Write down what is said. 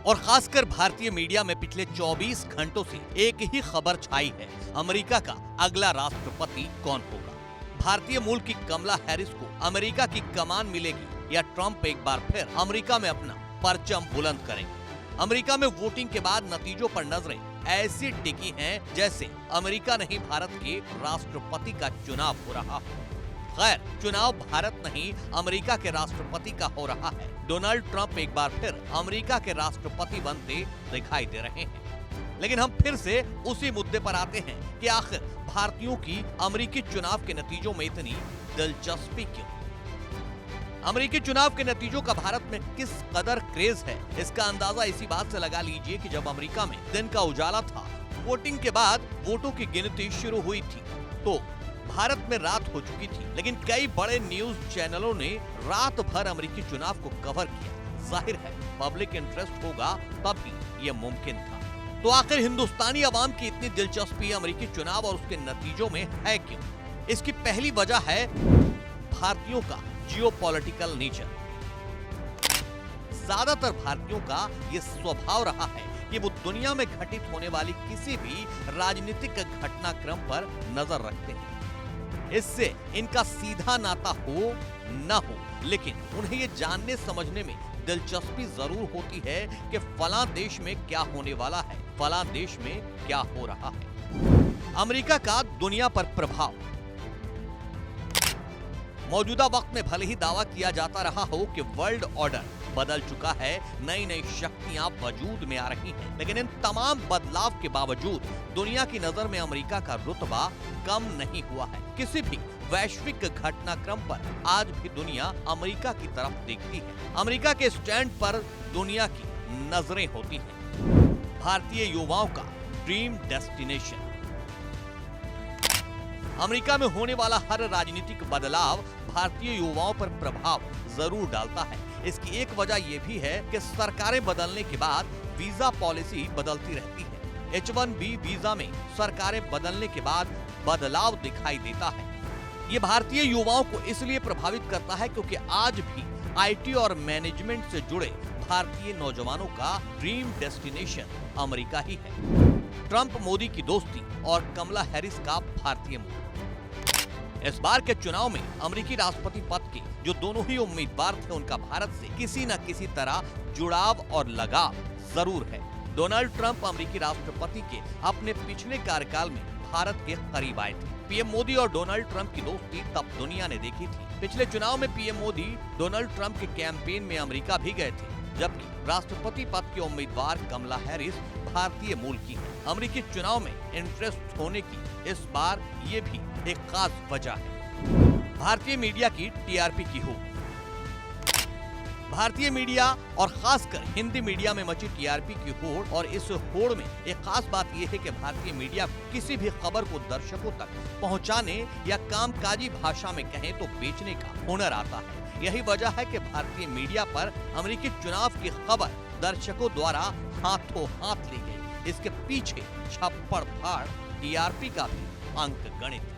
और खासकर भारतीय मीडिया में पिछले 24 घंटों से एक ही खबर छाई है, अमेरिका का अगला राष्ट्रपति कौन होगा। भारतीय मूल की कमला हैरिस को अमेरिका की कमान मिलेगी या ट्रंप एक बार फिर अमेरिका में अपना परचम बुलंद करेंगे। अमेरिका में वोटिंग के बाद नतीजों पर नजरें ऐसी टिकी हैं जैसे अमेरिका नहीं भारत के राष्ट्रपति का चुनाव हो रहा हो। खैर, चुनाव भारत नहीं अमेरिका के राष्ट्रपति का हो रहा है। डोनाल्ड ट्रंप एक बार फिर अमेरिका के राष्ट्रपति बनते दिखाई दे रहे हैं। लेकिन हम फिर से उसी मुद्दे पर आते हैं कि आखिर भारतीयों की अमेरिकी चुनाव के नतीजों में इतनी दिलचस्पी क्यों? अमेरिकी चुनाव के नतीजों का भारत में किस कदर क्रेज है, इसका अंदाजा इसी बात से लगा लीजिए कि जब अमेरिका में दिन का उजाला था, वोटिंग के बाद वोटों की गिनती शुरू हुई थी, तो भारत में रात हो चुकी थी। लेकिन कई बड़े न्यूज चैनलों ने रात भर अमेरिकी चुनाव को कवर किया। जाहिर है पब्लिक इंटरेस्ट होगा तब ही यह मुमकिन था। तो आखिर हिंदुस्तानी अवाम की इतनी दिलचस्पी अमेरिकी चुनाव और उसके नतीजों में है क्यों? इसकी पहली वजह है भारतीयों का जियोपॉलिटिकल नेचर। ज्यादातर भारतीयों का ये स्वभाव रहा है कि वो दुनिया में घटित होने वाली किसी भी राजनीतिक घटनाक्रम पर नजर रखते हैं। इससे इनका सीधा नाता हो न हो, लेकिन उन्हें ये जानने समझने में दिलचस्पी जरूर होती है कि फलां देश में क्या होने वाला है, फलां देश में क्या हो रहा है। अमेरिका का दुनिया पर प्रभाव। मौजूदा वक्त में भले ही दावा किया जाता रहा हो कि वर्ल्ड ऑर्डर बदल चुका है, नई नई शक्तियां वजूद में आ रही हैं, लेकिन इन तमाम बदलाव के बावजूद दुनिया की नजर में अमेरिका का रुतबा कम नहीं हुआ है। किसी भी वैश्विक घटनाक्रम पर आज भी दुनिया अमेरिका की तरफ देखती है। अमेरिका के स्टैंड पर दुनिया की नजरें होती हैं। भारतीय युवाओं का ड्रीम डेस्टिनेशन। अमेरिका में होने वाला हर राजनीतिक बदलाव भारतीय युवाओं पर प्रभाव जरूर डालता है। इसकी एक वजह यह भी है कि सरकारें बदलने के बाद वीजा पॉलिसी बदलती रहती है। H-1B वीजा में सरकारें बदलने के बाद बदलाव दिखाई देता है। ये भारतीय युवाओं को इसलिए प्रभावित करता है क्योंकि आज भी IT और मैनेजमेंट से जुड़े भारतीय नौजवानों का ड्रीम डेस्टिनेशन अमेरिका ही है। ट्रंप मोदी की दोस्ती और कमला हैरिस का भारतीय मूल। इस बार के चुनाव में अमेरिकी राष्ट्रपति पद के जो दोनों ही उम्मीदवार थे, उनका भारत से किसी न किसी तरह जुड़ाव और लगाव जरूर है। डोनाल्ड ट्रंप अमेरिकी राष्ट्रपति के अपने पिछले कार्यकाल में भारत के करीब आए थे। पीएम मोदी और डोनाल्ड ट्रंप की दोस्ती तब दुनिया ने देखी थी। पिछले चुनाव में पीएम मोदी डोनाल्ड ट्रंप के कैंपेन में अमेरिका भी गए थे, जबकि राष्ट्रपति पद के उम्मीदवार कमला हैरिस भारतीय मूल की है। अमेरिकी चुनाव में इंटरेस्ट होने की इस बार ये भी एक खास वजह है। भारतीय मीडिया की टीआरपी की होड़। भारतीय मीडिया और खासकर हिंदी मीडिया में मची टीआरपी की होड़, और इस होड़ में एक खास बात यह है कि भारतीय मीडिया को किसी भी खबर को दर्शकों तक पहुंचाने या कामकाजी भाषा में कहें तो बेचने का हुनर आता है। यही वजह है कि भारतीय मीडिया पर अमेरिकी चुनाव की खबर दर्शकों द्वारा हाथों हाथ ली गई। इसके पीछे छप्पड़ फाड़ टीआरपी का भी अंक गणित।